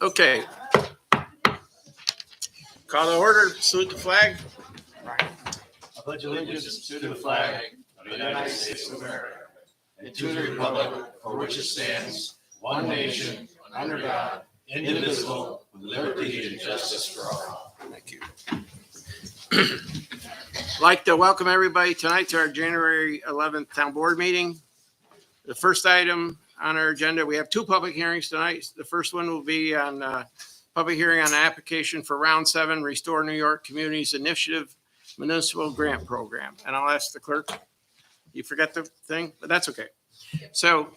Okay. Call to order, salute the flag. I pledge allegiance to the flag of the United States of America and to the republic for which it stands, one nation, under God, indivisible, with liberty and justice for all. Thank you. I'd like to welcome everybody tonight to our January 11th town board meeting. The first item on our agenda, we have two public hearings tonight. The first one will be on public hearing on the application for Round 7 Restore New York Communities Initiative Municipal Grant Program. And I'll ask the clerk, you forget the thing, but that's okay. So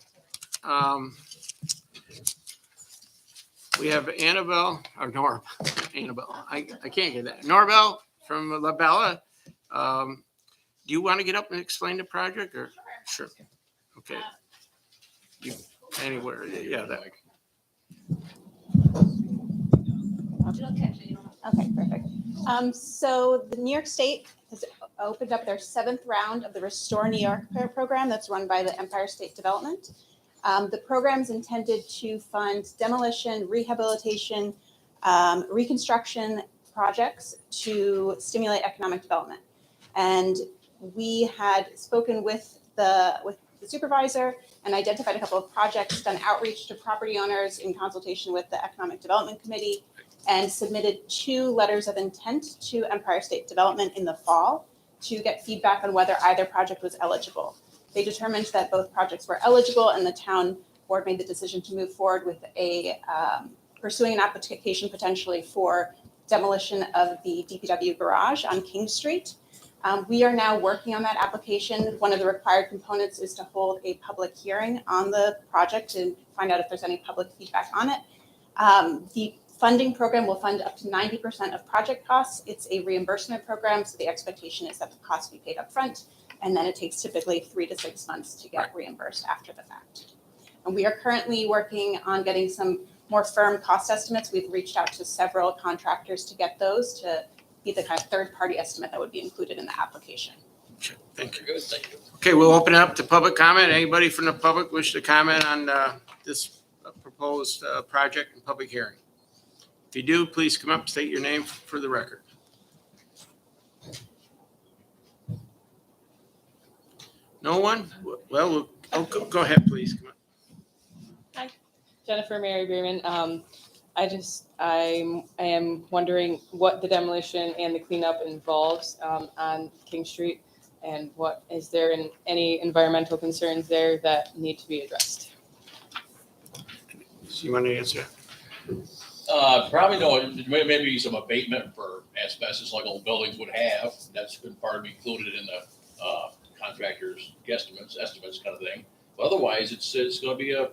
we have Annabelle, or Norb, Annabelle, I can't get that. Norbel from La Bella. Do you want to get up and explain the project or? Sure. Okay. Anywhere, yeah, that. Okay, perfect. So the New York State has opened up their 7th round of the Restore New York program that's run by the Empire State Development. The program is intended to fund demolition, rehabilitation, reconstruction projects to stimulate economic development. And we had spoken with the supervisor and identified a couple of projects, done outreach to property owners in consultation with the Economic Development Committee, and submitted 2 letters of intent to Empire State Development in the fall to get feedback on whether either project was eligible. They determined that both projects were eligible, and the town board made the decision to move forward with pursuing an application potentially for demolition of the DPW garage on King Street. We are now working on that application. One of the required components is to hold a public hearing on the project to find out if there's any public feedback on it. The funding program will fund up to 90% of project costs. It's a reimbursement program, so the expectation is that the costs be paid up front, and then it takes typically 3 to 6 months to get reimbursed after the fact. And we are currently working on getting some more firm cost estimates. We've reached out to several contractors to get those to be the kind of third-party estimate that would be included in the application. Okay, thank you. Good, thank you. Okay, we'll open it up to public comment. Anybody from the public wish to comment on this proposed project and public hearing? If you do, please come up, state your name for the record. No one? Well, go ahead, please. Come on. Jennifer Mary Bierman. I am wondering what the demolition and the cleanup involves on King Street, and what is there any environmental concerns there that need to be addressed? So you want to answer? Probably no, maybe some abatement for asbestos like old buildings would have. That's been part of included in the contractor's estimates kind of thing. But otherwise, it's going to be a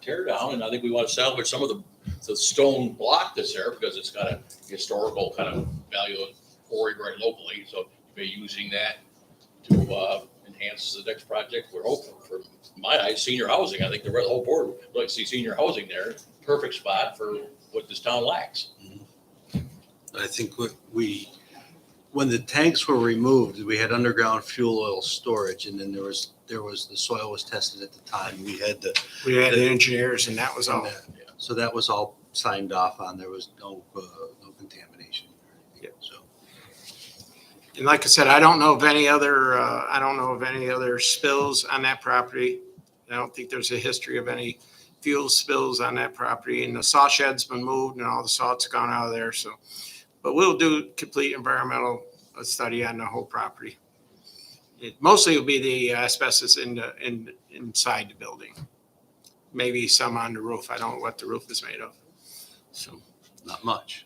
tear down, and I think we want to salvage some of the stone block that's there because it's got a historical kind of value of quarry right locally. So you're using that to enhance the next project. We're hoping, for my eyes, senior housing. I think the whole board would like to see senior housing there. Perfect spot for what this town lacks. I think when the tanks were removed, we had underground fuel oil storage, and then there was the soil was tested at the time. We had the engineers, and that was all. So that was all signed off on. There was no contamination. Yeah. So. And like I said, I don't know of any other spills on that property. I don't think there's a history of any fuel spills on that property, and the saw shed's been moved and all the salt's gone out of there. So, but we'll do complete environmental study on the whole property. It mostly will be the asbestos inside the building. Maybe some on the roof. I don't know what the roof is made of. So, Not much.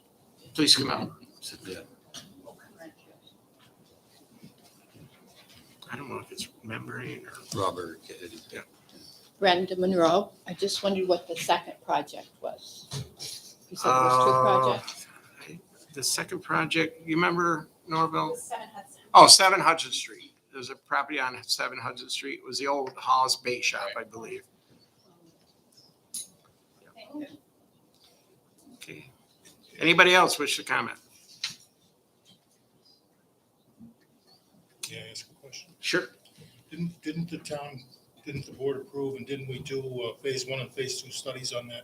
please come out. Yeah. I don't know if it's membrane or. Robert Kennedy. Yeah. Brenda Monroe. I just wondered what the second project was. You said there was 2 projects. The second project, you remember, Norville? 7 Hudson. Oh, 7 Hudson Street. There's a property on 7 Hudson Street. It was the old Hollis Bait Shop, I believe. Okay. Anybody else wish to comment? Can I ask a question? Sure. Didn't the board approve and didn't we do phase 1 and phase 2 studies on that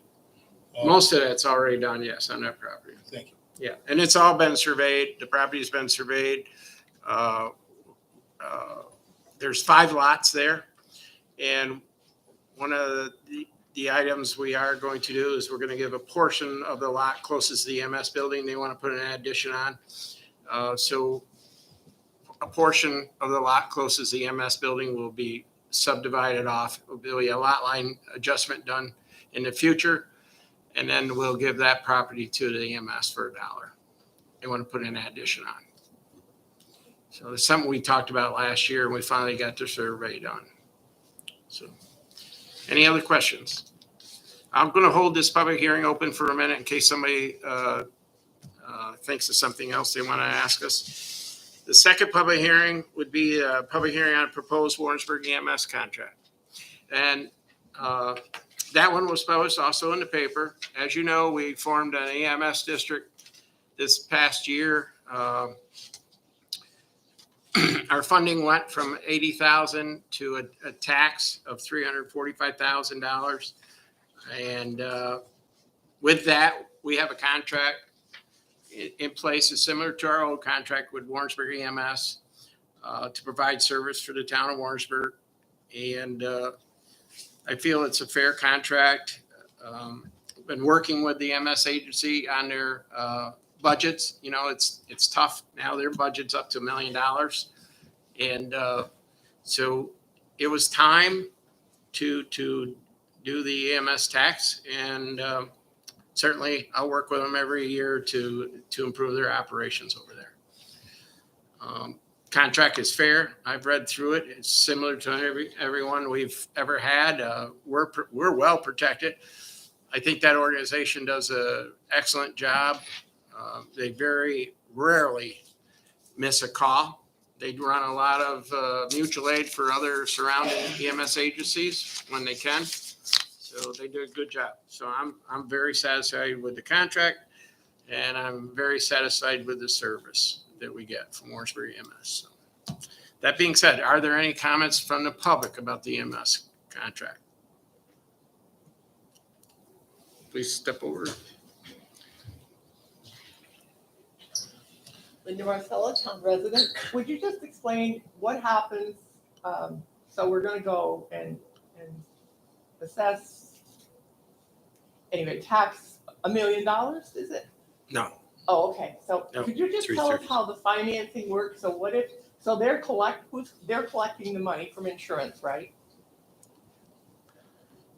Most of that's already done, yes, on that property. Thank you. Yeah, and it's all been surveyed. The property's been surveyed. Uh, There's 5 lots there. And one of the items we are going to do is we're going to give a portion of the lot closest to the EMS building. They want to put an addition on. So a portion of the lot closest to the EMS building will be subdivided off. There'll be a lot line adjustment done in the future. And then we'll give that property to the EMS for $1. They want to put an addition on. So it's something we talked about last year and we finally got the survey done. So, any other questions? I'm going to hold this public hearing open for a minute in case somebody thinks of something else they want to ask us. The second public hearing would be a public hearing on a proposed Warrensburg EMS contract. And that one was published also in the paper. As you know, we formed an EMS district this past year. Our funding went from $80,000 to a tax of $345,000. And with that, we have a contract in place that's similar to our old contract with Warrensburg EMS to provide service for the town of Warrensburg. And I feel it's a fair contract. Been working with the EMS agency on their budgets. You know, it's tough now. Their budget's up to $1 million. And so it was time to do the EMS tax. And certainly I'll work with them every year to improve their operations over there. Contract is fair. I've read through it. It's similar to everyone we've ever had. We're well protected. I think that organization does an excellent job. They very rarely miss a call. They run a lot of mutual aid for other surrounding EMS agencies when they can. So they do a good job. So I'm very satisfied with the contract, and I'm very satisfied with the service that we get from Warrensburg EMS. So, that being said, are there any comments from the public about the EMS contract? Please step over. Linda Marcella, town resident. Would you just explain what happens? So we're gonna go and assess, anyway, tax $1 million, is it? No. Oh, okay. So No, could you just tell us how the financing works? So what if, so they're collecting the money from insurance, right?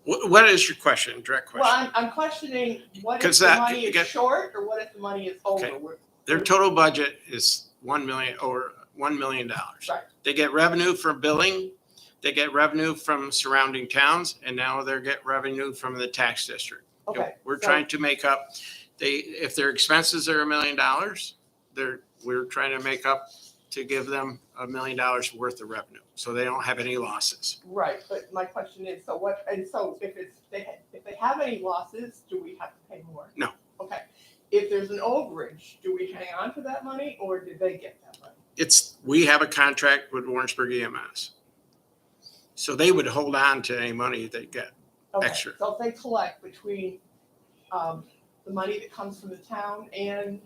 What is your question? Direct question. Well, I'm questioning what if 'Cause the that- money you is get- short or what if the money is over? Okay. Their total budget is $1 million or $1 million. Right. They get revenue from billing, they get revenue from surrounding towns, and now they get revenue from the tax district. Okay. We're so- trying to make up, if their expenses are $1 million, we're trying to make up to give them $1 million worth of revenue, so they don't have any losses. Right, but my question is, so what, and so if they have any losses, do we have to pay more? No. Okay, if there's an overage, do we hang on to that money or did they get that money? We have a contract with Warrensburg EMS. So they would hold on to any money they get. Okay, Extra. so if they collect between, the money that comes from the town and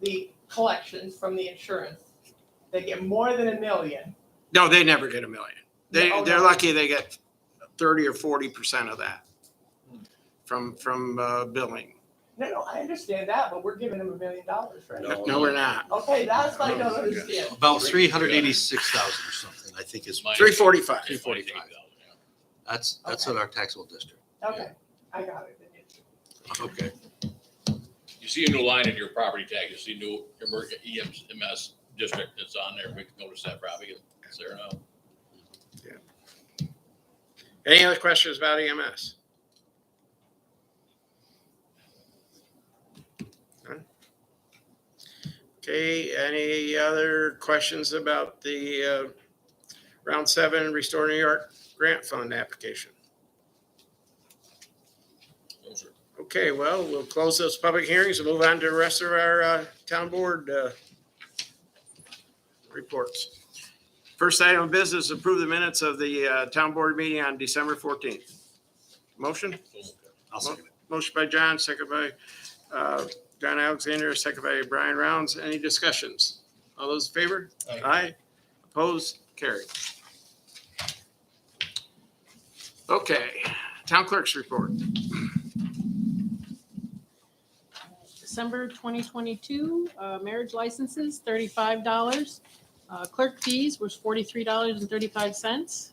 the collections from the insurance, they get more than $1 million. No, they never get $1 million. No, They're no. lucky they get 30 or 40% of that from billing. No, I understand that, but we're giving them $1 million, right? No, we're not. Okay, that's what I don't understand. About 386,000 or something, I think is, Minus 345. 345. that's in our taxable district. Okay, I got it. Okay. You see a new line in your property tax, you see new EMS district that's on there, we can notice that probably, it's there now. Any other questions about EMS? None? Okay, any other questions about the Round 7 Restore New York Grant Fund application? No, sir. Okay, well, we'll close those public hearings and move on to the rest of our town board reports. First item of business, approve the minutes of the town board meeting on December 14th. Motion? I'll second it. Motion by John, second by John Alexander, second by Brian Rounds. Any discussions? All those in favor? Aye. Opposed? Carried. Okay, town clerk's report. December 2022, marriage licenses, $35. Clerk fees was $43.35.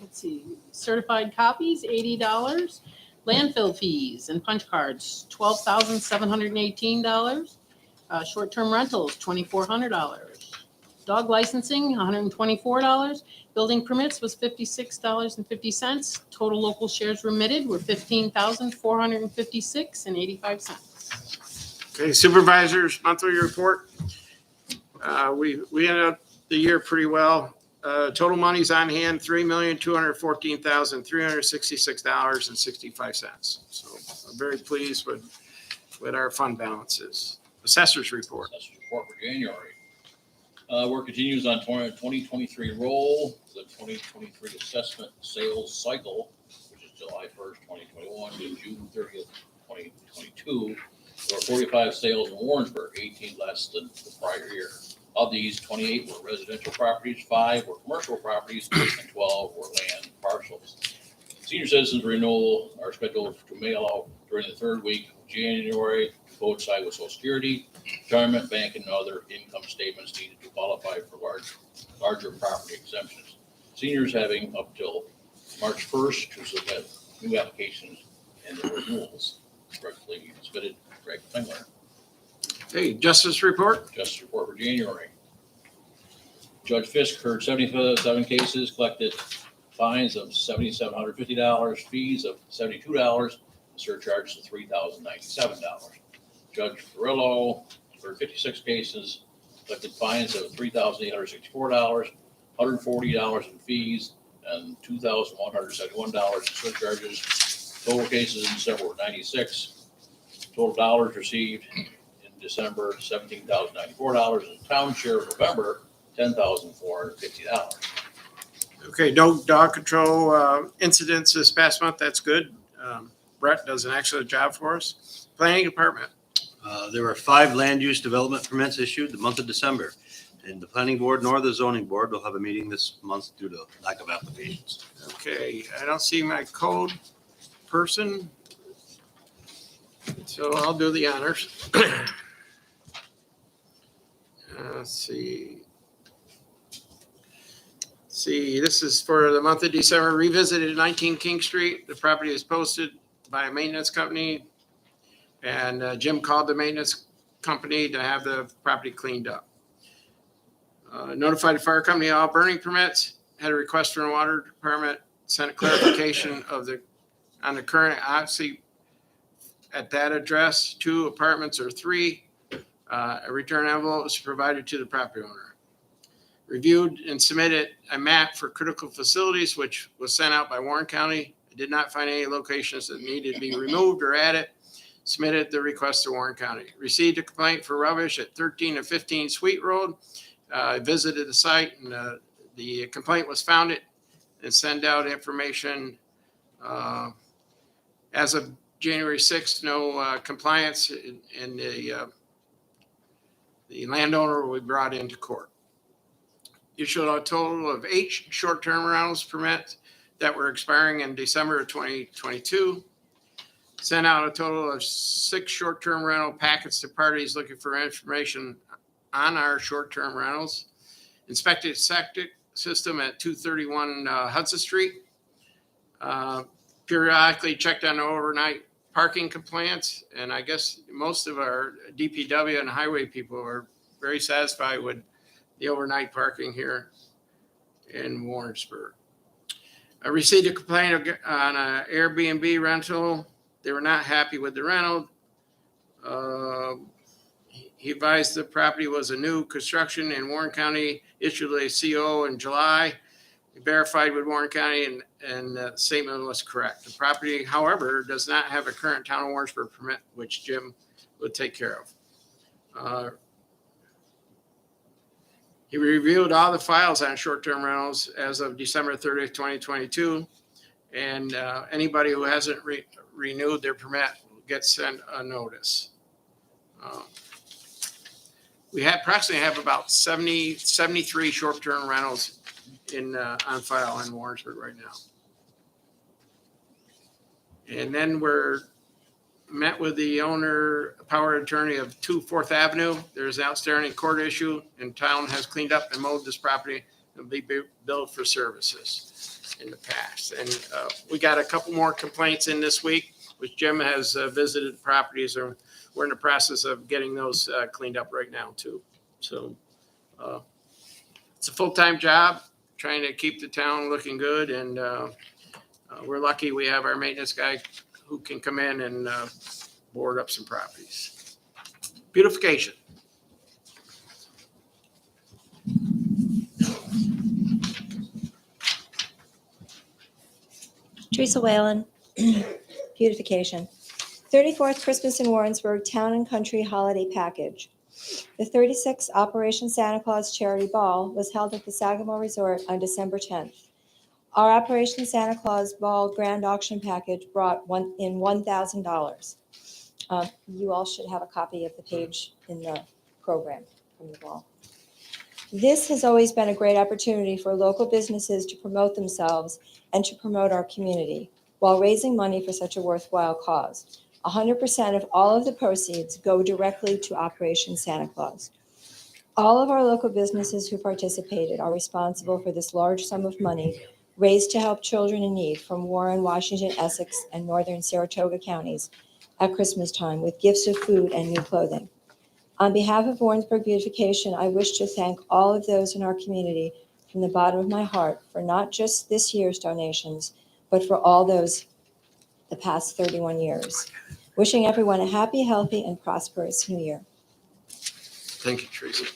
Let's see, certified copies, $80. Landfill fees and punch cards, $12,718. Short-term rentals, $2,400. Dog licensing, $124. Building permits was $56.50. Total local shares remitted were $15,456.85. Okay, supervisors, monthly report. We ended up the year pretty well. Total monies on hand, $3,214,366.65. So I'm very pleased with our fund balances. Assessors report. Assessors report for January. Work continues on 2023 roll, the 2023 assessment sales cycle, which is July 1st, 2021 to June 30th, 2022. There were 45 sales in Warrensburg, 18 less than the prior year. Of these, 28 were residential properties, 5 were commercial properties, and 12 were land parcels. Senior citizens renewal are scheduled to mail out during the third week of January to coincide with Social Security, retirement, bank, and other income statements needed to qualify for larger property exemptions. Seniors having up till March 1st to submit new applications and the renewals. Correctly submitted, Greg Klingler. Hey, justice report. Justice report for January. Judge Fisk heard 77 cases, collected fines of $7,750, fees of $72, surcharges of $3,097. Judge Ferrillo heard 56 cases, collected fines of $3,864, $140 in fees, and $2,171 in surcharges. Total cases in December were 96. Total dollars received in December, $17,094, and town share of November, $10,450. Okay, no dog control incidents this past month. That's good. Brett does an excellent job for us. Planning department. There were 5 land use development permits issued the month of December. And the planning board nor the zoning board will have a meeting this month due to lack of applications. Okay, I don't see my code person. So I'll do the honors. Let's see. This is for the month of December. Revisited 19 King Street. The property is posted by a maintenance company. And Jim called the maintenance company to have the property cleaned up. Notified the fire company all burning permits. Had a request from the water department. Sent a clarification on the current occupancy at that address. 2 apartments or 3. A return envelope was provided to the property owner. Reviewed and submitted a map for critical facilities, which was sent out by Warren County. I did not find any locations that needed to be removed or added. Submitted the request to Warren County. Received a complaint for rubbish at 13 and 15 Sweet Road. I visited the site and the complaint was founded and sent out information. As of January 6th, no compliance, and the landowner will be brought into court. Issued a total of 8 short-term rentals permits that were expiring in December of 2022. Sent out a total of 6 short-term rental packets to parties looking for information on our short-term rentals. Inspected septic system at 231 Hudson Street. Periodically checked on overnight parking compliance, and I guess most of our DPW and highway people are very satisfied with the overnight parking here in Warrensburg. I received a complaint on an Airbnb rental. They were not happy with the rental. He advised the property was a new construction and Warren County issued a CO in July. He verified with Warren County and the statement was correct. The property, however, does not have a current town of Warrensburg permit, which Jim would take care of. He reviewed all the files on short-term rentals as of December 30th, 2022, And anybody who hasn't renewed their permit gets sent a notice. We approximately have about 73 short-term rentals on file in Warrensburg right now. And then met with the owner, power attorney of 2 4th Avenue. There's an outstanding court issue, and town has cleaned up and mowed this property and be billed for services in the past. And we got a couple more complaints in this week, which Jim has visited properties, or we're in the process of getting those cleaned up right now too. So it's a full-time job, trying to keep the town looking good, and we're lucky we have our maintenance guy who can come in and board up some properties. Beautification. Teresa Whalen, beautification. 34th Christmas in Warrensburg Town and Country Holiday Package. The 36th Operation Santa Claus Charity Ball was held at the Sagamore Resort on December 10th. Our Operation Santa Claus Ball Grand Auction Package brought in $1,000. You all should have a copy of the page in the program from the ball. This has always been a great opportunity for local businesses to promote themselves and to promote our community while raising money for such a worthwhile cause. 100% of all of the proceeds go directly to Operation Santa Claus. All of our local businesses who participated are responsible for this large sum of money raised to help children in need from Warren, Washington, Essex, and northern Saratoga counties at Christmas time with gifts of food and new clothing. On behalf of Warrensburg Beautification, I wish to thank all of those in our community from the bottom of my heart for not just this year's donations, but for all those the past 31 years. Wishing everyone a happy, healthy, and prosperous new year. Thank you, Teresa.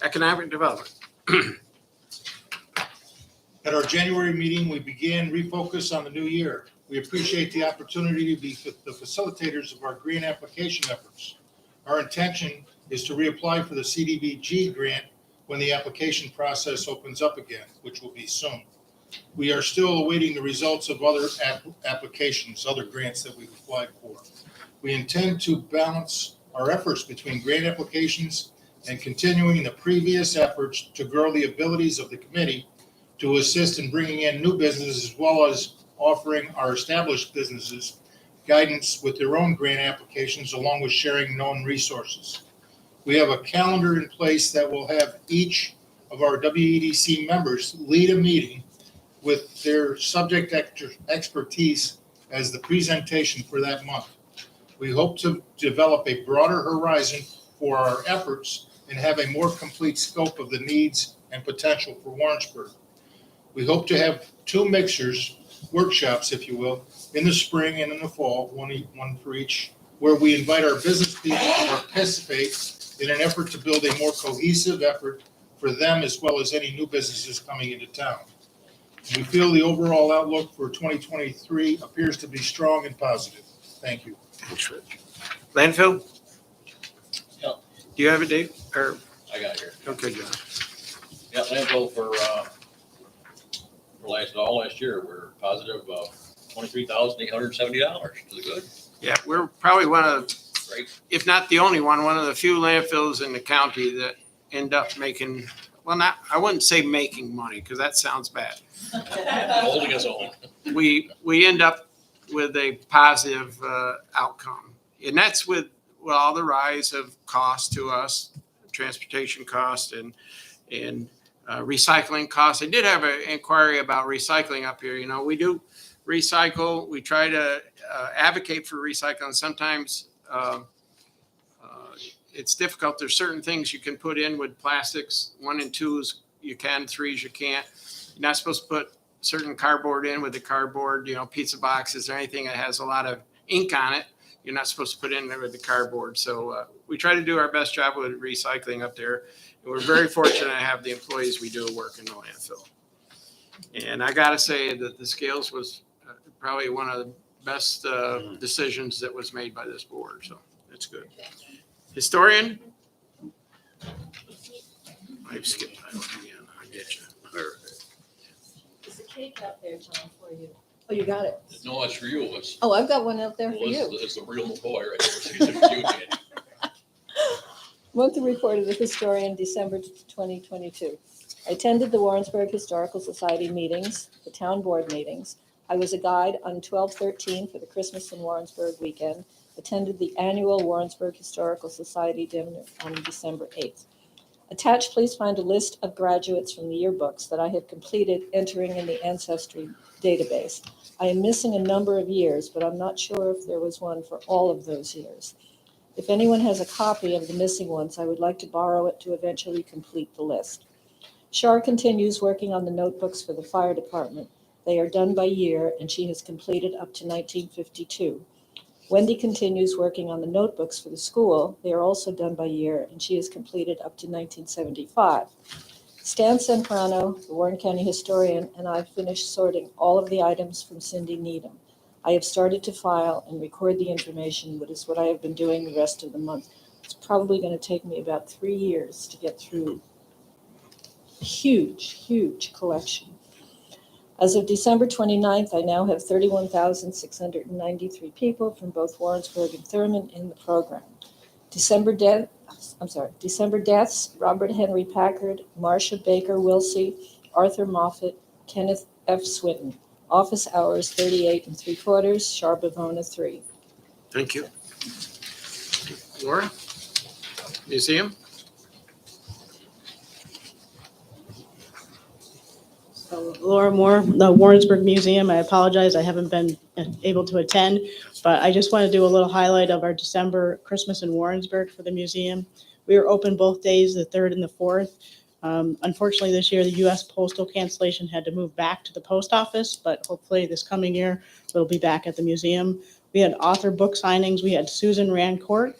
Economic development. At our January meeting, we began refocus on the new year. We appreciate the opportunity to be the facilitators of our grant application efforts. Our intention is to reapply for the CDBG grant when the application process opens up again, which will be soon. We are still awaiting the results of other applications, other grants that we've applied for. We intend to balance our efforts between grant applications and continuing the previous efforts to grow the abilities of the committee to assist in bringing in new businesses, as well as offering our established businesses guidance with their own grant applications, along with sharing known resources. We have a calendar in place that will have each of our WEDC members lead a meeting with their subject expertise as the presentation for that month. We hope to develop a broader horizon for our efforts and have a more complete scope of the needs and potential for Warrensburg. We hope to have 2 mixers, workshops, if you will, in the spring and in the fall, one for each, where we invite our business people to participate in an effort to build a more cohesive effort for them as well as any new businesses coming into town. We feel the overall outlook for 2023 appears to be strong and positive. Thank you. Thanks, Rich. Landfill? Yep. Do you have a date? Or, I got it here. okay, John. Yeah, landfill for last year, we're positive of $23,870 to the good. Yeah, we're probably one of, Great. if not the only one of the few landfills in the county that end up making, well, not, I wouldn't say making money, because that sounds bad. Holding us on. We end up with a positive outcome. And that's with all the rise of cost to us, transportation cost and recycling costs. I did have an inquiry about recycling up here. You know, we do recycle. We try to advocate for recycling. Sometimes it's difficult. There's certain things you can put in with plastics. 1 and 2s you can, 3s you can't. You're not supposed to put certain cardboard in with the cardboard, you know, pizza boxes or anything that has a lot of ink on it. You're not supposed to put in there with the cardboard. So we try to do our best job with recycling up there. And we're very fortunate to have the employees we do work in the landfill. And I got to say that the scales was probably one of the best decisions that was made by this board. So it's good. Historian? I've skipped that one again. I get you. There's a cake out there, Tom, for you. Oh, you got it. No, that's for you. It's, Oh, I've got one out there for well, you. it's the real McCoy right here. It's for you, Danny. Monthly report of the historian, December 2022. I attended the Warrensburg Historical Society meetings, the town board meetings. I was a guide on 12/13 for the Christmas in Warrensburg weekend, attended the annual Warrensburg Historical Society dinner on December 8th. Attached, please find a list of graduates from the yearbooks that I have completed entering in the Ancestry database. I am missing a number of years, but I'm not sure if there was one for all of those years. If anyone has a copy of the missing ones, I would like to borrow it to eventually complete the list. Shar continues working on the notebooks for the fire department. They are done by year, and she has completed up to 1952. Wendy continues working on the notebooks for the school. They are also done by year, and she has completed up to 1975. Stan Semprano, the Warren County historian, and I finished sorting all of the items from Cindy Needham. I have started to file and record the information, which is what I have been doing the rest of the month. It's probably going to take me about 3 years to get through a huge collection. As of December 29th, I now have 31,693 people from both Warrensburg and Thurman in the program. December deaths, Robert Henry Packard, Marcia Baker Wilsey, Arthur Moffett, Kenneth F. Swinton. Office hours 38 3/4, Shar Bavona 3. Thank you. Laura? Museum? So Laura Moore, the Warrensburg Museum. I apologize, I haven't been able to attend, but I just want to do a little highlight of our December Christmas in Warrensburg for the museum. We were open both days, the 3rd and the 4th. Unfortunately, this year, the U.S. postal cancellation had to move back to the post office, but hopefully this coming year, we'll be back at the museum. We had author book signings. We had Susan Rancourt.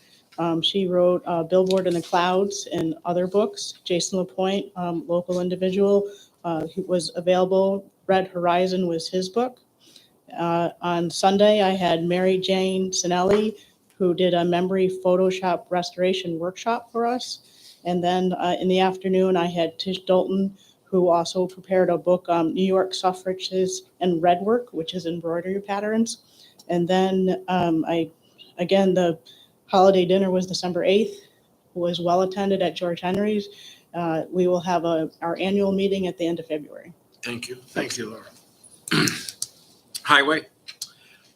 She wrote Billboard in the Clouds and other books. Jason LaPointe, local individual, who was available. Red Horizon was his book. On Sunday, I had Mary Jane Sinelli, who did a memory Photoshop restoration workshop for us. And then in the afternoon, I had Tish Dalton, who also prepared a book, New York Suffrages and Red Work, which is embroidery patterns. And then the holiday dinner was December 8th, was well attended at George Henry's. We will have our annual meeting at the end of February. Thank you. Thank you, Laura. Highway?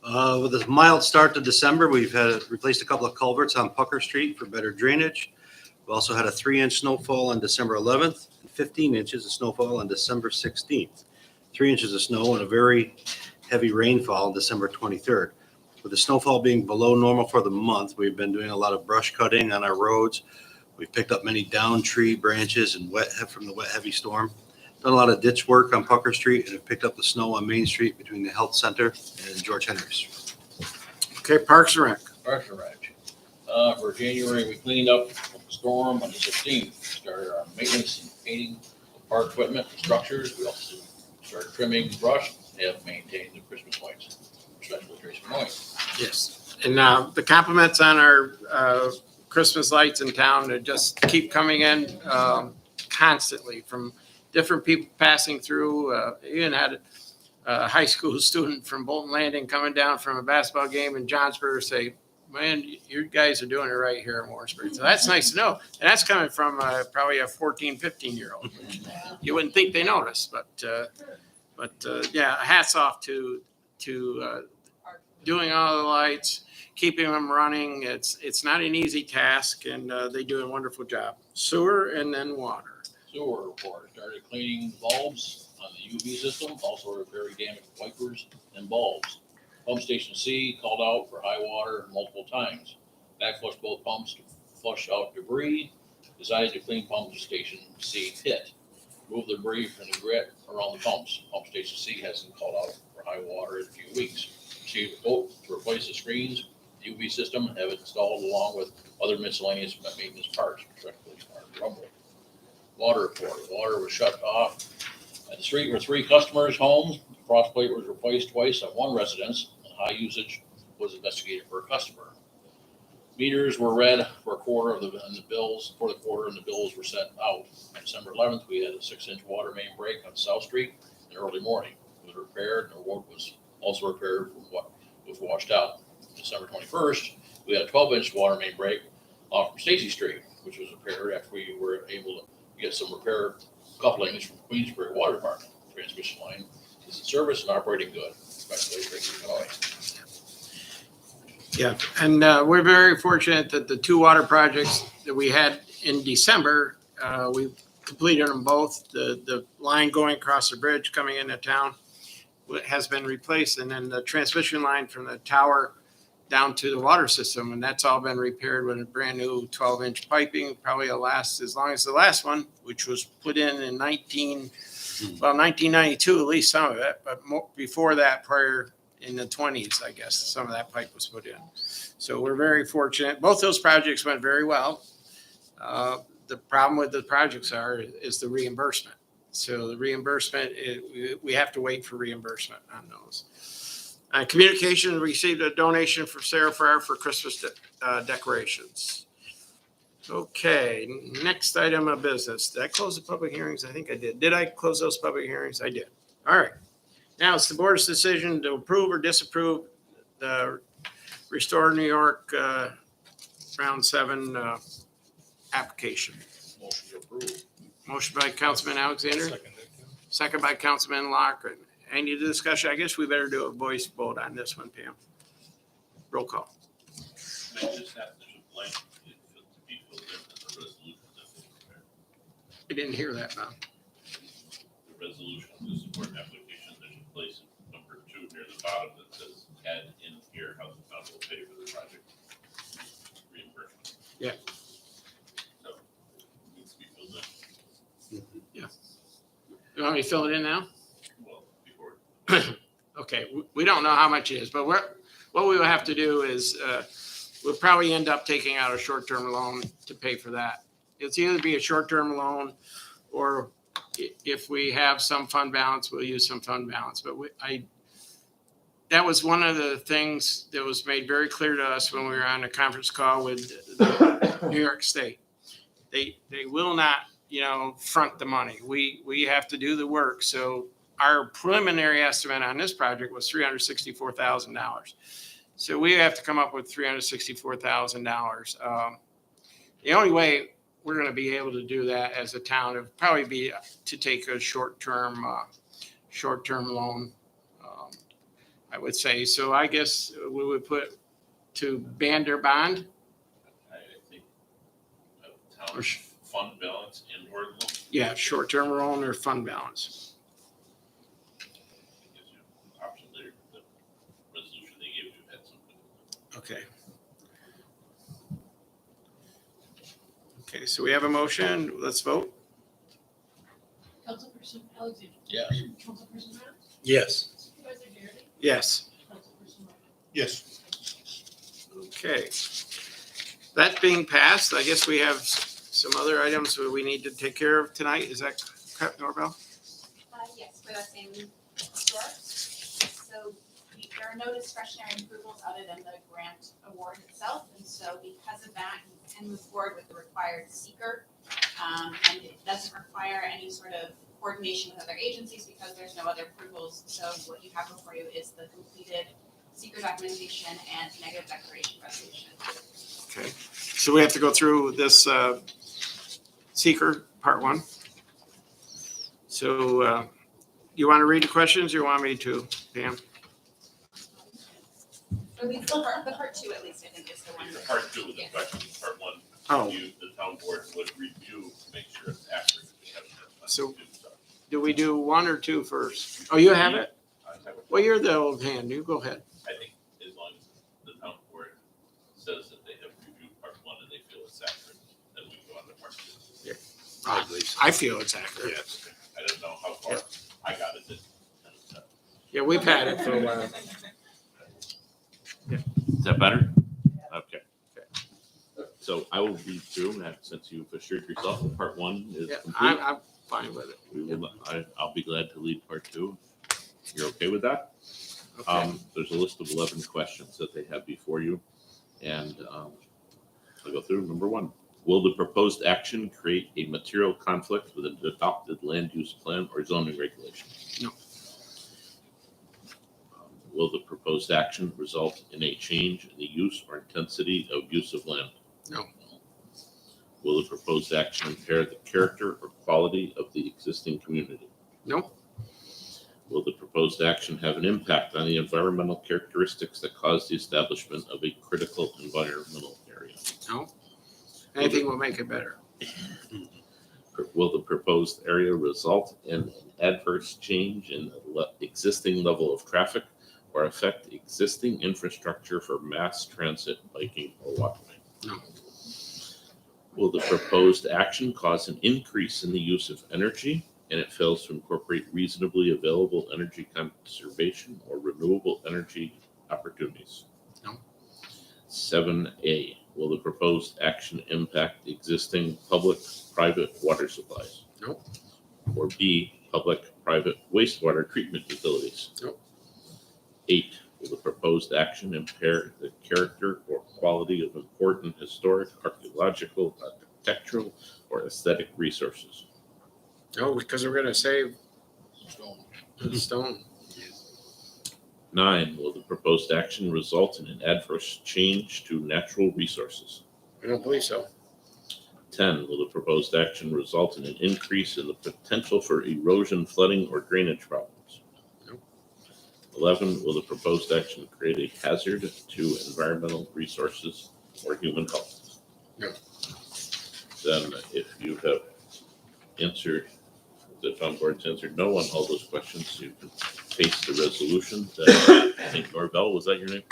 With a mild start to December, we've replaced a couple of culverts on Pucker Street for better drainage. We also had a 3-inch snowfall on December 11th, and 15 inches of snowfall on December 16th. 3 inches of snow and a very heavy rainfall on December 23rd. With the snowfall being below normal for the month, we've been doing a lot of brush cutting on our roads. We've picked up many down tree branches and from the wet heavy storm. Done a lot of ditch work on Pucker Street and have picked up the snow on Main Street between the health center and George Henry's. Okay, Parks and Rec. Parks and Rec. For January, we cleaned up the storm on the 16th. Started our maintenance and painting of park equipment and structures. We also started trimming brush. They have maintained the Christmas lights, especially Tracy Moyes. Yes. And the compliments on our Christmas lights in town that just keep coming in constantly from different people passing through. Even had a high school student from Bolton Landing coming down from a basketball game in Johnsburg say, man, you guys are doing it right here in Warrensburg. So that's nice to know. And that's coming from probably a 14, 15-year-old. You wouldn't think they noticed, but yeah, hats off to doing all the lights, keeping them running. It's not an easy task, and they do a wonderful job. Sewer and then water. Sewer report. Started cleaning bulbs on the UV system, also repairing damaged wipers and bulbs. Pump Station C called out for high water multiple times. Backflushed both pumps to flush out debris. Decided to clean Pump Station C pit. Move the debris from the grit around the pumps. Pump Station C hasn't called out for high water in a few weeks. Received a quote to replace the screens, the UV system, and have it installed along with other miscellaneous maintenance parts, especially our rumble. Water report. Water was shut off at the street were 3 customers' homes. The cross plate was replaced twice at one residence, and high usage was investigated for a customer. Meters were read for a quarter of the bills for the quarter, and the bills were sent out. On December 11th, we had a 6-inch water main break on South Street in the early morning. It was repaired, and the work was also repaired from what was washed out. December 21st, we had a 12-inch water main break off from Stacy Street, which was repaired after we were able to get some repair couplings from Queensbury Water Department. Transmission line is in service and operating good. Congratulations, Illinois. Yeah, and we're very fortunate that the two water projects that we had in December, we completed them both. The line going across the bridge coming into town has been replaced, and then the transmission line from the tower down to the water system, and that's all been repaired with a brand new 12-inch piping. Probably will last as long as the last one, which was put in 1992, at least some of it, but before that, prior in the 20s, I guess, some of that pipe was put in. So we're very fortunate. Both those projects went very well. The problem with the projects is the reimbursement. So the reimbursement, we have to wait for reimbursement on those. Communication received a donation from Sarah Farrar for Christmas decorations. Okay, next item of business. Did I close the public hearings? I think I did. Did I close those public hearings? I did. All right. Now it's the board's decision to approve or disapprove the Restore New York Round 7 application. Motion to approve. Motion by Councilman Alexander, second by Councilman Lockren. Any discussion? I guess we better do a voice vote on this one, Pam. Roll call. They just have to blank to be filled in as a resolution that they prepare. I didn't hear that, Bob. The resolution to support application, there's a place number 2 near the bottom that says add in here how the town will pay for the project reimbursement. Yeah. So it needs to be filled in. You want me to fill it in now? Well, before. Okay, we don't know how much it is, but what we will have to do is, we'll probably end up taking out a short-term loan to pay for that. It's either be a short-term loan, or if we have some fund balance, we'll use some fund balance. But that was one of the things that was made very clear to us when we were on a conference call with New York State. They will not, front the money. We have to do the work. So our preliminary estimate on this project was $364,000. So we have to come up with $364,000. The only way we're going to be able to do that as a town would probably be to take a short-term loan, I would say. So I guess we would put to Bander bond. I think town fund balance and or loan. Yeah, short-term loan or fund balance. Gives you an option there. The resolution they gave you had something. Okay. Okay, so we have a motion. Let's vote. Councilperson Alexander. Yes. Councilperson Matt. Yes. Supervisor Garrett. Yes. Councilperson Martin. Yes. Okay. That being passed, I guess we have some other items that we need to take care of tonight. Is that correct, Norvell? Yes, for that same store. So there are no discretionary approvals other than the grant award itself. And so because of that, you can move forward with the required seeker. And it doesn't require any sort of coordination with other agencies because there's no other approvals. So what you have before you is the completed seeker documentation and negative declaration resolution. Okay. So we have to go through this seeker part 1. So you want to read the questions or you want me to, Pam? At least the part 2 at least, I think is the one. The part 2 of the question, part 1, Oh, the town board would review to make sure it's accurate. We have enough So- time to do so. do we do 1 or 2 first? Oh, you have it? I have it. Well, you're the old hand. You go ahead. I think as long as the town board says that they have reviewed part 1 and they feel it's accurate, then we go on to part 2. I feel it's accurate. Yes. I don't know how far I got it. Yeah, we've had it for a while. Is that better? Okay. So I will read through that since you've assured yourself that part 1 is Yeah, complete. I'm fine with it. I'll be glad to lead part 2. You're okay with that? Okay. There's a list of 11 questions that they have before you. And I'll go through. Number 1, will the proposed action create a material conflict with an adopted land use plan or zoning regulation? No. will the proposed action result in a change in the use or intensity of use of land? No. Will the proposed action impair the character or quality of the existing community? No. Will the proposed action have an impact on the environmental characteristics that cause the establishment of a critical environmental area? No. Anything will make it better. Will the proposed area result in an adverse change in the existing level of traffic or affect existing infrastructure for mass transit, biking, or walking? No. Will the proposed action cause an increase in the use of energy and it fails to incorporate reasonably available energy conservation or renewable energy opportunities? No. 7A, will the proposed action impact existing public-private water supplies? No. Or B, public-private wastewater treatment facilities? No. 8, will the proposed action impair the character or quality of important historic, archaeological, architectural, or aesthetic resources? No, because we're gonna save Stone. the stone. 9, will the proposed action result in an adverse change to natural resources? I don't believe so. 10, will the proposed action result in an increase in the potential for erosion, flooding, or drainage problems? No. 11, will the proposed action create a hazard to environmental resources or human health? No. Then if you have answered, the town board's answered no on all those questions, you can paste the resolution that I think Norvell, was that your name?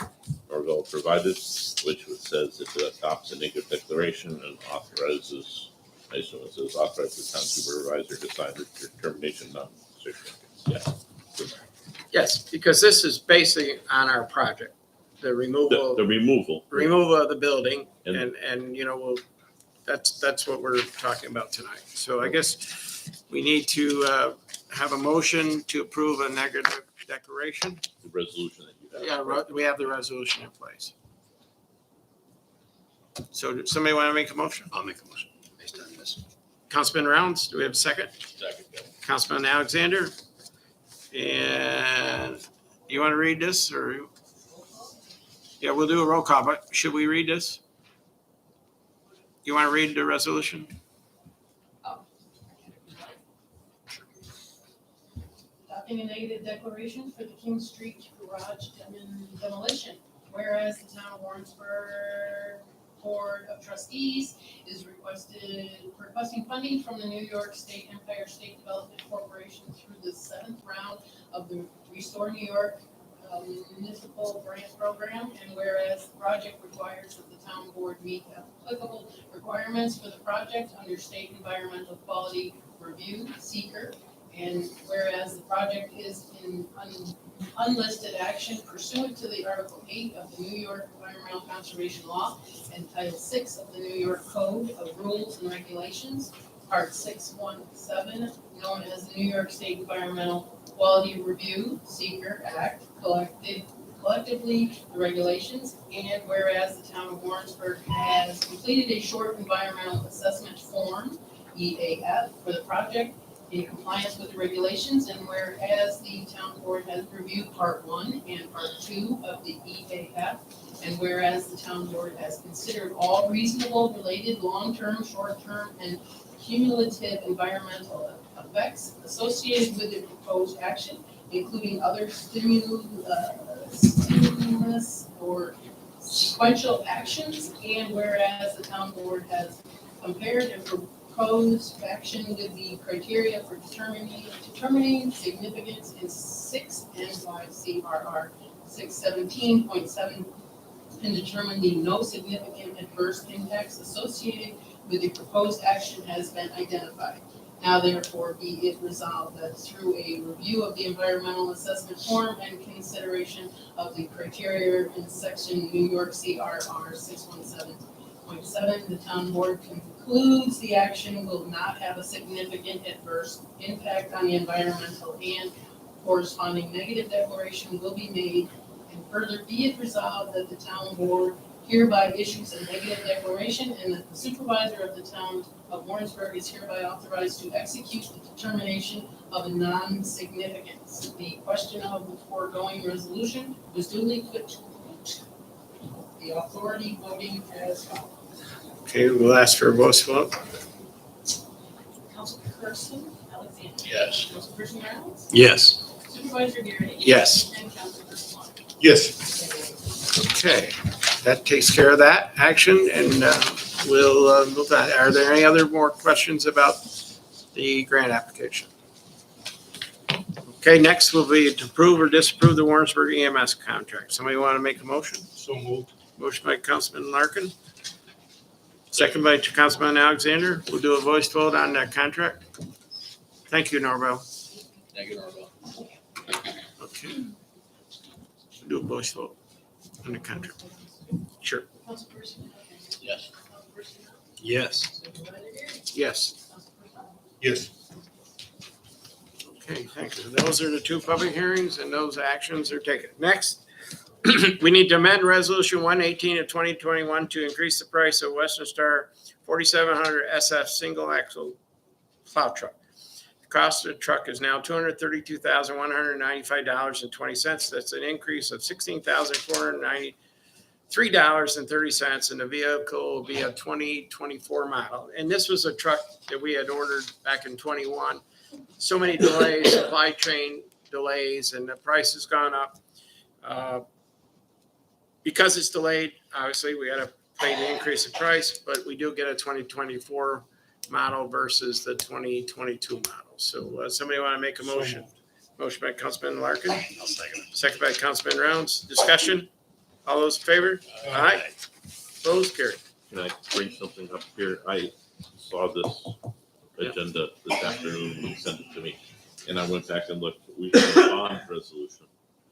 Norvell provided, which says it adopts a negative declaration and authorizes, I assume it says authorize the town supervisor to sign the determination non-certificate. Yeah. Yes, because this is basically on our project, the removal, The removal. removal of the building, And- and, you know, that's what we're talking about tonight. So I guess we need to have a motion to approve a negative declaration. The resolution that you have. Yeah, we have the resolution in place. So does somebody want to make a motion? I'll make a motion based on this. Councilman Rounds, do we have a second? Second. Councilman Alexander? And you want to read this or? Yeah, we'll do a roll call, but should we read this? You want to read the resolution? Adopting a negative declaration for the King Street Garage demolition. Whereas the town of Warrensburg Board of Trustees is requesting funding from the New York State Empire State Development Corporation through the 7th round of the Restore New York Municipal Grant Program. And whereas the project requires that the town board meet applicable requirements for the project under State Environmental Quality Review, SEEKR. And whereas the project is in unlisted action pursuant to the Article 8 of the New York Environmental Conservation Law and Title 6 of the New York Code of Rules and Regulations, Part 617, known as the New York State Environmental Quality Review, SEEKR Act, collectively the regulations, and whereas the town of Warrensburg has completed a short environmental assessment form, EAF, for the project, in compliance with the regulations, and whereas the town board has reviewed part 1 and part 2 of the EAF, and whereas the town board has considered all reasonable related long-term, short-term, and cumulative environmental effects associated with the proposed action, including other stimulus or sequential actions, and whereas the town board has compared and proposed action with the criteria for determining significance in 6 NYCRR 617.7 and determined the no significant adverse impacts associated with the proposed action has been identified. Now therefore be it resolved that through a review of the environmental assessment form and consideration of the criteria in section New York CRR 617.7, the town board concludes the action will not have a significant adverse impact on the environmental and corresponding negative declaration will be made. And further be it resolved that the town board hereby issues a negative declaration, and that the supervisor of the town of Warrensburg is hereby authorized to execute the determination of a non-significance. The question of the foregoing resolution was duly put to the authority voting as follows. Okay, we'll ask for a voice vote. Councilperson Alexander. Yes. Councilperson Reynolds. Yes. Supervisor Garrett. Yes. And Councilperson Lund. Yes. Okay, that takes care of that action, and we'll move on. Are there any other more questions about the grant application? Okay, next will be to approve or disapprove the Warrensburg EMS contract. Somebody want to make a motion? So moved. Motion by Councilman Larkin. Second by Councilman Alexander. We'll do a voice vote on that contract. Thank you, Norvell. Thank you, Norvell. Okay. We'll do a voice vote on the contract. Sure. Councilperson Alexander. Yes. Councilperson Lund. Yes. Supervisor Garrett. Yes. Councilperson Lund. Yes. Okay, thank you. Those are the two public hearings, and those actions are taken. Next, we need to amend Resolution 118 of 2021 to increase the price of Western Star 4700 SF single axle plow truck. The cost of the truck is now $232,195.20. That's an increase of $16,493.30, and the vehicle will be a 2024 model. And this was a truck that we had ordered back in 21. So many delays, supply chain delays, and the price has gone up. Because it's delayed, obviously, we got to pay the increase in price, but we do get a 2024 model versus the 2022 model. So somebody want to make a motion? Motion by Councilman Larkin. I'll second it. Second by Councilman Rounds. Discussion? All those in favor? Aye. Opposed? Carried. Can I bring something up here? I saw this agenda this afternoon when you sent it to me, and I went back and looked. We have a bond resolution,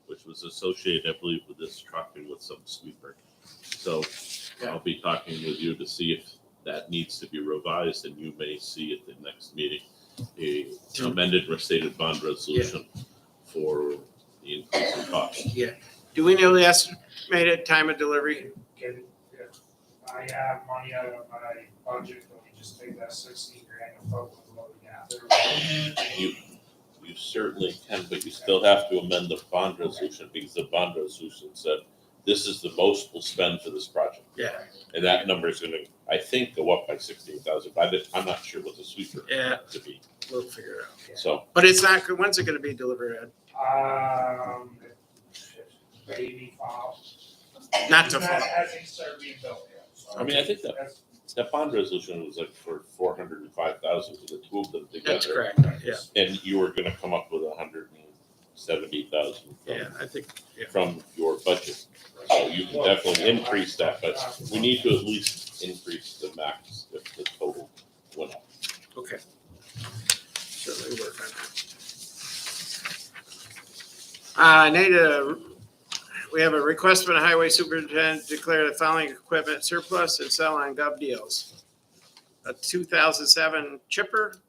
which was associated, I believe, with this truck and with some sweeper. So I'll be talking with you to see if that needs to be revised, and you may see at the next meeting a amended restated bond resolution for the increase in cost. Do we know the estimated time of delivery? If I have money out of my budget, can we just take that 16 grand and vote with what we got there? You certainly can, but you still have to amend the bond resolution, because the bond resolution said this is the most we'll spend for this project. Yeah. And that number is gonna, I think, go up by 16,000, but I'm not sure what the sweeper Yeah. to be. We'll figure it out. So But it's not, when's it going to be delivered, Ed? Maybe fall. Not to fall. Hasn't started being built yet. So I mean, I think that's- that bond resolution was like for 405,000 for the two of them together. That's correct, yeah. And you were gonna come up with 170,000 Yeah, I think, yeah. from your budget. So you can definitely increase that, but we need to at least increase the max if the total went up. Okay. Certainly work on that. We have a request from the highway superintendent to declare the following equipment surplus and sell on gov deals. A 2007 chipper,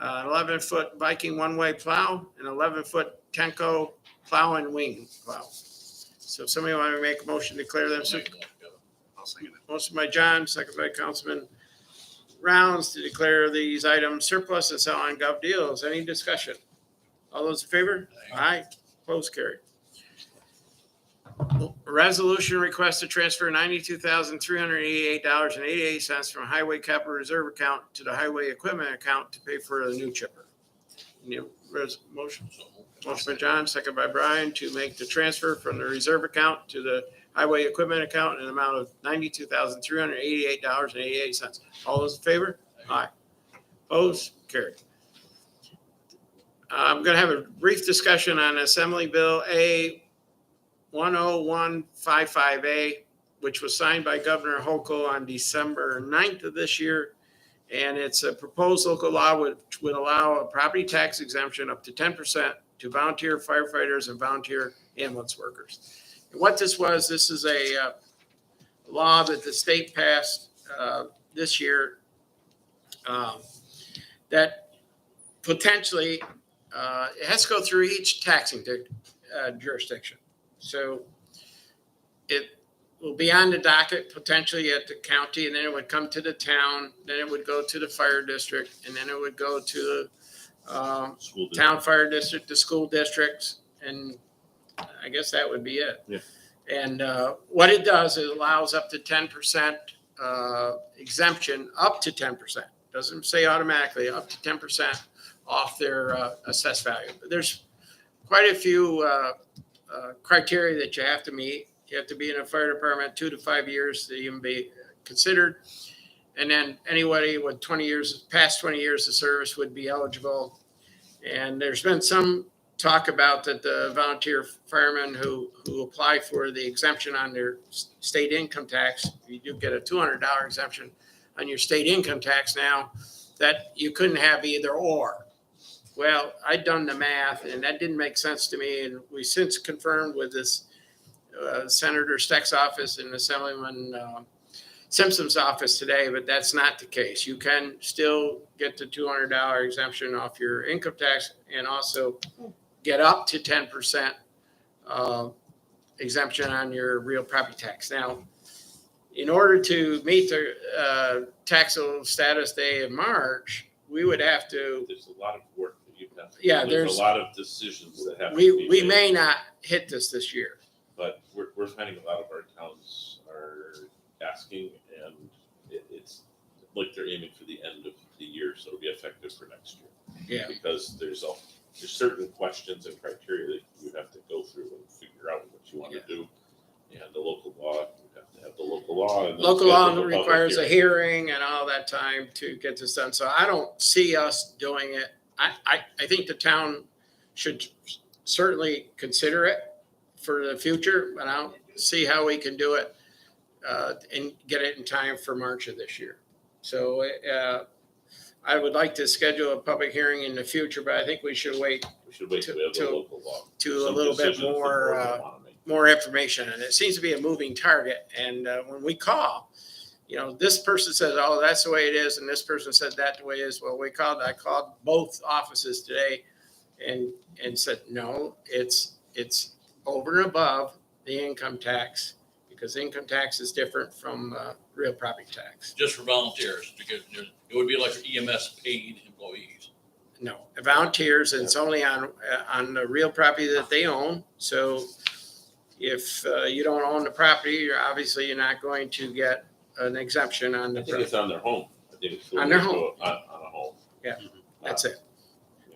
an 11-foot Viking one-way plow, an 11-foot Tenco plow and wing plow. So if somebody want to make a motion to declare them, I'll second it. motion by John, second by Councilman Rounds to declare these items surplus and sell on gov deals. Any discussion? All those in favor? Aye. Opposed? Carried. Resolution request to transfer $92,388.88 from Highway Capital Reserve account to the Highway Equipment account to pay for the new chipper. Motion? Motion by John, second by Brian to make the transfer from the reserve account to the Highway Equipment account in an amount of $92,388.88. All those in favor? Aye. Opposed? Carried. I'm going to have a brief discussion on Assembly Bill A 10155A, which was signed by Governor Hochul on December 9th of this year. And it's a proposed local law which would allow a property tax exemption up to 10% to volunteer firefighters and volunteer ambulance workers. And what this is a law that the state passed this year that potentially it has to go through each taxing jurisdiction. So will be on the docket potentially at the county, and then it would come to the town, then it would go to the fire district, and then it would go to the School district. town fire district, the school districts, and I guess that would be it. Yeah. And what it does, it allows up to 10% exemption, up to 10%. Doesn't say automatically, up to 10% off their assessed value. But there's quite a few criteria that you have to meet. You have to be in a fire department 2 to 5 years to even be considered. And then anybody with 20 years, past 20 years of service would be eligible. And there's been some talk about that the volunteer firemen who apply for the exemption on their state income tax, you do get a $200 exemption on your state income tax now, that you couldn't have either or. Well, I'd done the math and that didn't make sense to me. And we since confirmed with this Senator Steck's office and Assemblyman Simpson's office today, but that's not the case. You can still get the $200 exemption off your income tax and also get up to 10% exemption on your real property tax. Now, in order to meet the taxable status day in March, we would have to, There's a lot of work that you have. Yeah, There's there's- a lot of decisions that have to be we made. may not hit this year. But we're finding a lot of our towns are asking, and it's like they're aiming for the end of the year, so it'll be effective for next year. Yeah. Because there's certain questions and criteria that you have to go through and figure out what you want to do. And the local law, you have to have the local law. And then Local law schedule the public requires a hearing. hearing and all that time to get this done. So I don't see us doing it. I think the town should certainly consider it for the future, but I don't see how we can do it and get it in time for March of this year. So I would like to schedule a public hearing in the future, but I think we should wait We should wait till we have the local law. to a Some little bit decisions the board will wanna make. more information. And it seems to be a moving target. And when we call, this person says, oh, that's the way it is. And this person said that the way it is. Well, I called both offices today and said, no, it's over and above the income tax, because income tax is different from real property tax. Just for volunteers, because it would be like EMS paid employees. No, volunteers, and it's only on the real property that they own. So if you don't own the property, you're not going to get an exemption on the I think property. it's on their home. I think it's On their home. On a home. That's it.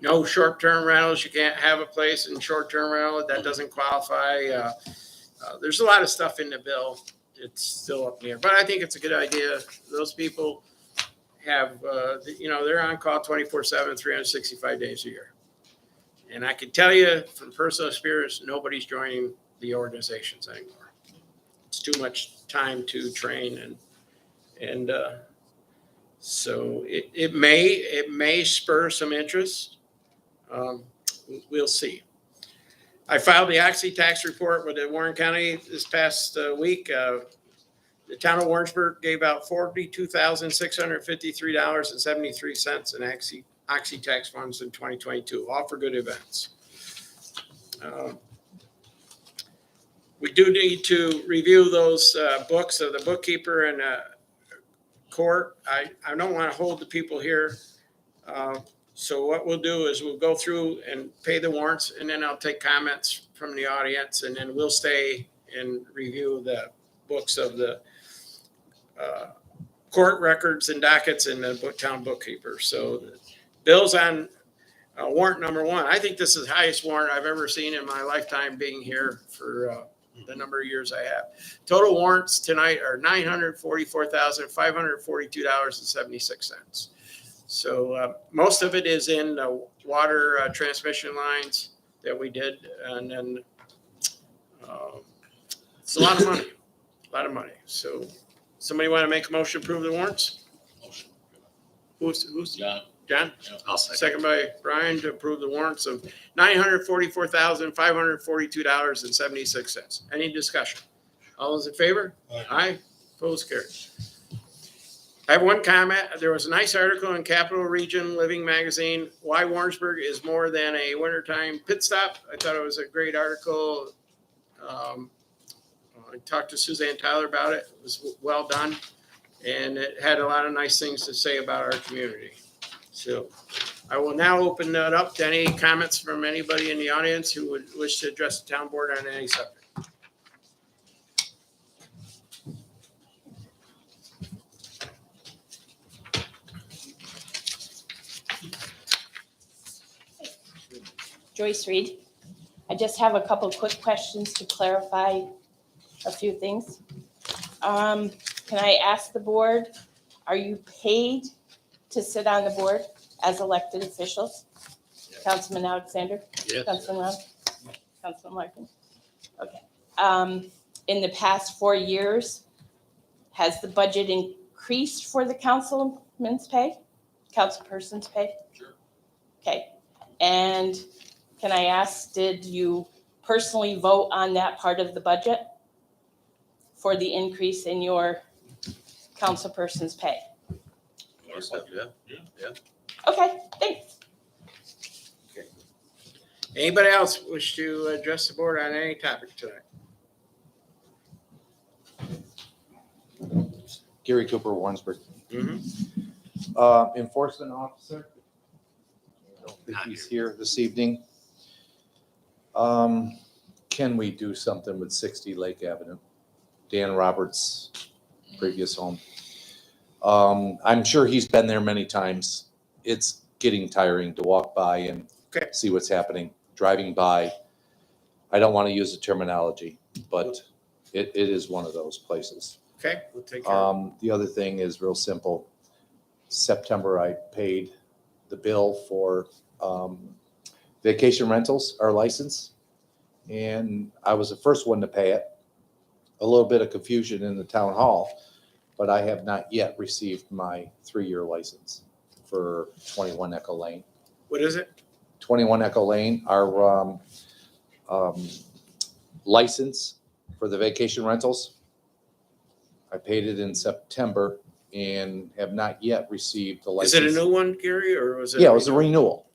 No short-term rentals. You can't have a place in short-term rental. That doesn't qualify. There's a lot of stuff in the bill. It's still up in the air, but I think it's a good idea. Those people have, they're on call 24/7, 365 days a year. And I can tell you from personal experience, nobody's joining the organizations anymore. It's too much time to train and so it may spur some interest. We'll see. I filed the Oxy tax report with the Warren County this past week. The town of Warrensburg gave out $42,653.73 in Oxy tax funds in 2022, all for good events. We do need to review those books of the bookkeeper and court. I don't want to hold the people here. So what we'll do is we'll go through and pay the warrants, and then I'll take comments from the audience, and then we'll stay and review the books of the court records and dockets and the town bookkeeper. So the bills on warrant number 1. I think this is the highest warrant I've ever seen in my lifetime being here for the number of years I have. Total warrants tonight are $944,542.76. So most of it is in the water transmission lines that we did. And then it's a lot of money. So somebody want to make a motion to approve the warrants? Motion. Who's John? John? Yeah. I'll second. Second by Brian to approve the warrants of $944,542.76. Any discussion? All those in favor? Aye. Opposed, carried. I have one comment. There was a nice article in Capital Region Living Magazine, why Warrensburg is more than a wintertime pit stop. I thought it was a great article. I talked to Suzanne Tyler about it. It was well done. And it had a lot of nice things to say about our community. So I will now open that up to any comments from anybody in the audience who would wish to address the town board on any subject. Joyce Reed. I just have a couple quick questions to clarify a few things. Can I ask the board, are you paid to sit on the board as elected officials? Councilman Alexander? Yes. Councilman Round? Councilman Larkin? Okay. In the past 4 years, has the budget increased for the councilman's pay? Councilperson's pay? Sure. Okay. And can I ask, did you personally vote on that part of the budget for the increase in your councilperson's pay? Yeah. Okay, thanks. Anybody else wish to address the board on any topic tonight? Gary Cooper, Warrensburg. Mhm. Enforcement officer. I don't think Not he's here this evening. Can we do something with 60 Lake Avenue? Dan Roberts' previous home. I'm sure he's been there many times. It's getting tiring to walk by and Okay. see what's happening, driving by. I don't want to use the terminology, but it is one of those places. Okay, we'll take care of it. The other thing is real simple. September, I paid the bill for vacation rentals, our license. And I was the first one to pay it. A little bit of confusion in the town hall, but I have not yet received my 3-year license for 21 Echo Lane. What is it? 21 Echo Lane, our license for the vacation rentals. I paid it in September and have not yet received the Is license. it a new one, Gary, or was it? Yeah, it was a renewal.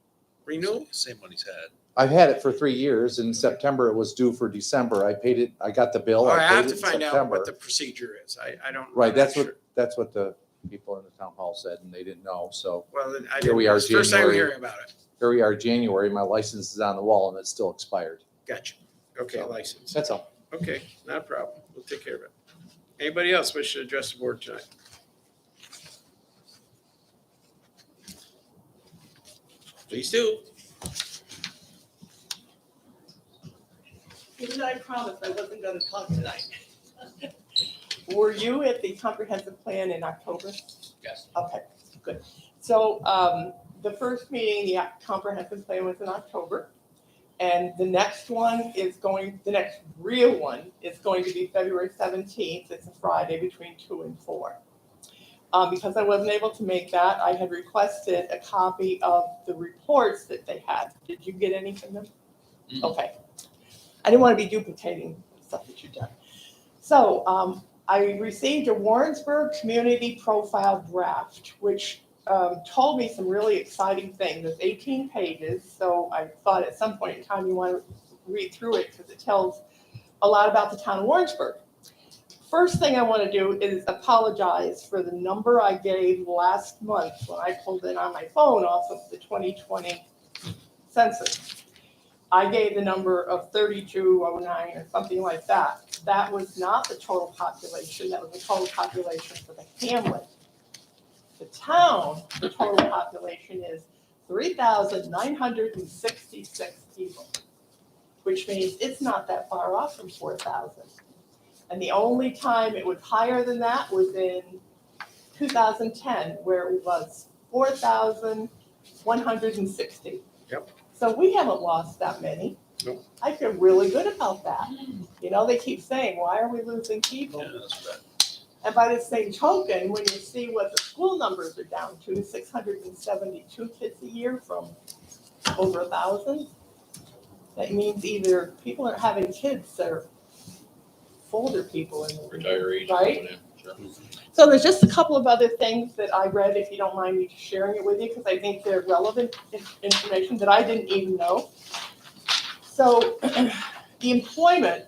Renewal? Same one he's had. I've had it for 3 years. In September, it was due for December. I paid it, I got the bill. Oh, I paid have it to in find out September. what the procedure is. I don't. Right, I'm that's not what the people in the town hall said, and they didn't know. So Well, then I Here we didn't, are, it's the first time January. hearing about it. here we are, January, my license is on the wall and it's still expired. Gotcha. Okay, So, license. That's all. Okay, not a problem. We'll take care of it. Anybody else wish to address the board tonight? Please do. Didn't I promise I wasn't gonna talk tonight? Were you at the comprehensive plan in October? Yes. Okay, good. So, the first meeting, the comprehensive plan was in October. And the next one is the next real one is going to be February 17th. It's a Friday between 2 and 4. Because I wasn't able to make that, I had requested a copy of the reports that they had. Did you get any from them? Mhm. Okay. I didn't want to be duplicating stuff that you've done. So, I received a Warrensburg Community Profile Draft, which told me some really exciting things. It's 18 pages, so I thought at some point in time you want to read through it because it tells a lot about the town of Warrensburg. First thing I want to do is apologize for the number I gave last month when I pulled it on my phone off of the 2020 census. I gave the number of 3209 or something like that. That was not the total population, that was the total population for the hamlet. The town, the total population is 3,966 people, which means it's not that far off from 4,000. And the only time it was higher than that was in 2010, where it was 4,160. Yep. So we haven't lost that many. Nope. I feel really good about that. You know, they keep saying, why are we losing people? Yeah, that's right. And by the same token, when you see what the school numbers are down to, 672 kids a year from over 1,000, that means either people are having kids that are older people in the Retirees. Right? Sure. So there's just a couple of other things that I read, if you don't mind me sharing it with you, because I think they're relevant information that I didn't even know. So the employment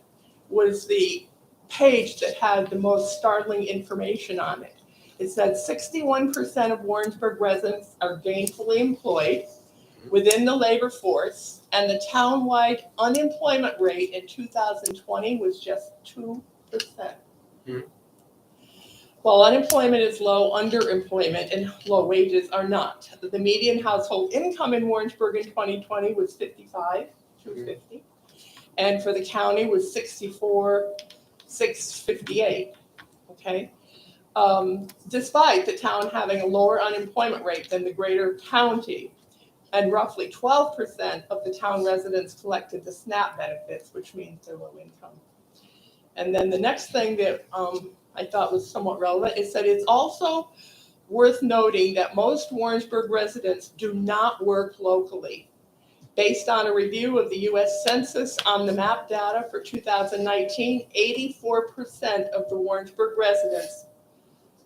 was the page that had the most startling information on it. It said 61% of Warrensburg residents are gainfully employed within the labor force, and the townwide unemployment rate in 2020 was just 2%. While unemployment is low, underemployment and low wages are not. The median household income in Warrensburg in 2020 was $55,250, and for the county was $64,658. Okay, despite the town having a lower unemployment rate than the greater county, and roughly 12% of the town residents collected the SNAP benefits, which means they're low income. And then the next thing that I thought was somewhat relevant is that it's also worth noting that most Warrensburg residents do not work locally. Based on a review of the US Census on the map data for 2019, 84% of the Warrensburg residents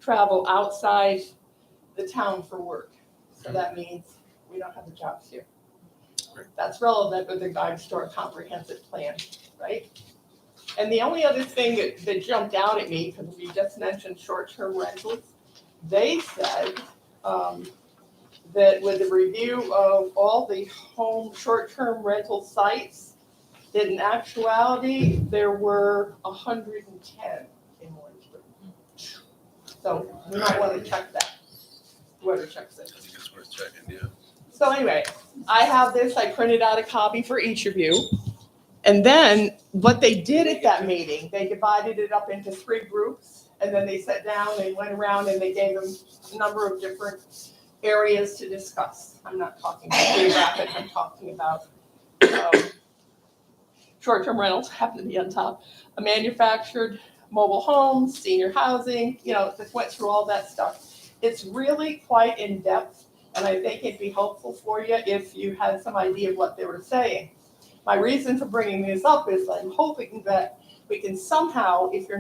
travel outside the town for work. So that means we don't have the jobs here. That's relevant with regards to our comprehensive plan, right? And the only other thing that jumped out at me, because we just mentioned short-term rentals, they said that with the review of all the home short-term rental sites, that in actuality, there were 110 in Warrensburg. So we might want to check that, whoever checks it. I think it's worth checking, yeah. So anyway, I have this, I printed out a copy for each of you. And then what they did at that meeting, they divided it up into 3 groups, and then they sat down, they went around and they gave them a number of different areas to discuss. I'm not talking about geographic, I'm talking about short-term rentals, happen to be on top, a manufactured mobile homes, senior housing, just went through all that stuff. It's really quite in-depth, and I think it'd be helpful for you if you had some idea of what they were saying. My reason for bringing this up is I'm hoping that we can somehow, if you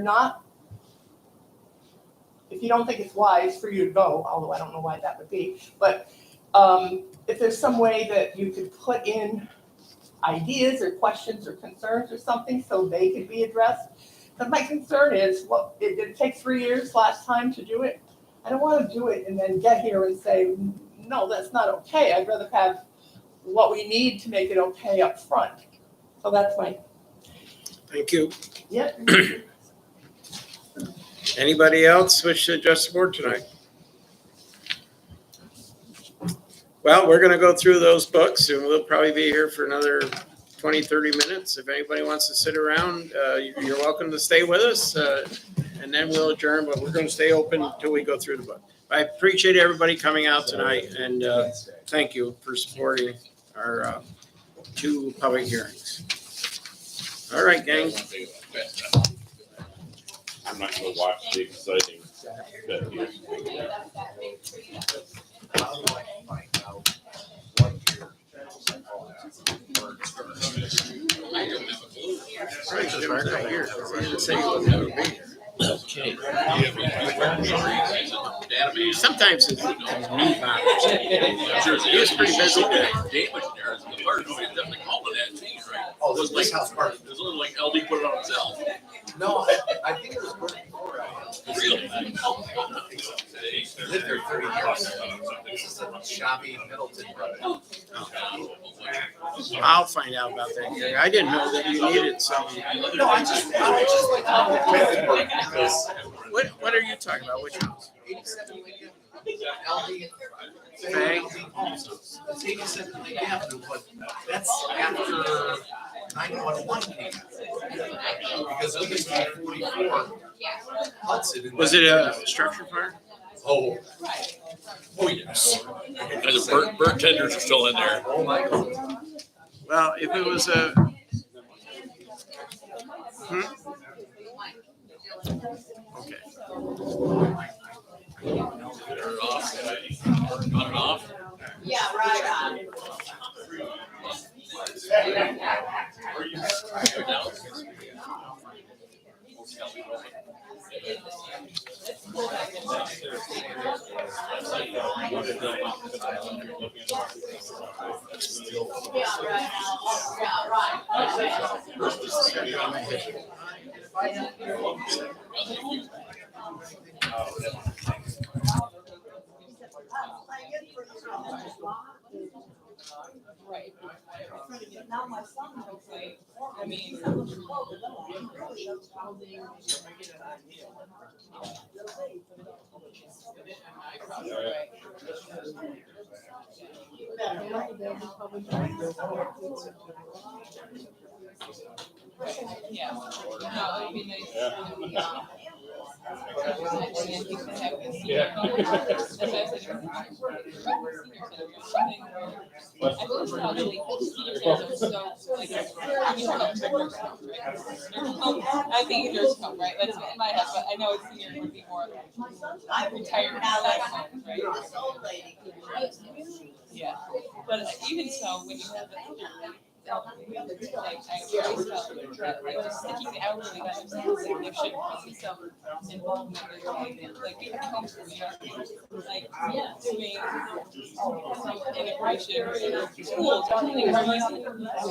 don't think it's wise for you to go, although I don't know why that would be, but if there's some way that you could put in ideas or questions or concerns or something so they could be addressed. But my concern is, did it take 3 years last time to do it? I don't want to do it and then get here and say, no, that's not okay. I'd rather have what we need to make it okay up front. So that's my. Thank you. Yep. Anybody else wish to address the board tonight? Well, we're going to go through those books and we'll probably be here for another 20, 30 minutes. If anybody wants to sit around, you're welcome to stay with us. And then we'll adjourn, but we're going to stay open until we go through the book. I appreciate everybody coming out tonight and thank you for supporting our 2 public hearings. All right, gang. I'm not gonna watch the exciting bet here. Okay. Sometimes it's me bothers. It was pretty busy day. Definitely calling that too, right? Oh, this was House Park. It was literally like LD put it on himself. No, I think it was working before. Really? Lived there 30 years. This is a shabby Middleton brother. I'll find out about that. Gary. I didn't know that you needed some. No, I just like how it worked because What are you talking about? Which house? 87 Lincoln, LD, Okay. That's 87 Lincoln Avenue, but that's after 911 came out. Because it used to be 44 Hudson. Was it a structure fire? Oh. Oh, yes. And the bird tenders are still in there. Oh, my God. Well, if it was a. Okay. Turn it off. Cut it off. Yeah, right on. Right. I mean. Yeah. No, it would be nice. Yeah. That's why I said. I feel strongly senior centers are so, like, you know, nursing home, right? Nursing home, I'm thinking nursing home, right? That's in my head, but I know it's senior would be more retired homes, right? Yeah, but even so, when you have the elderly, like, I always felt that, like, just sticking the elderly, that was like, there should be some involvement in their life, and, like, we have homes for me, like, doing some integration with schools, or something, where you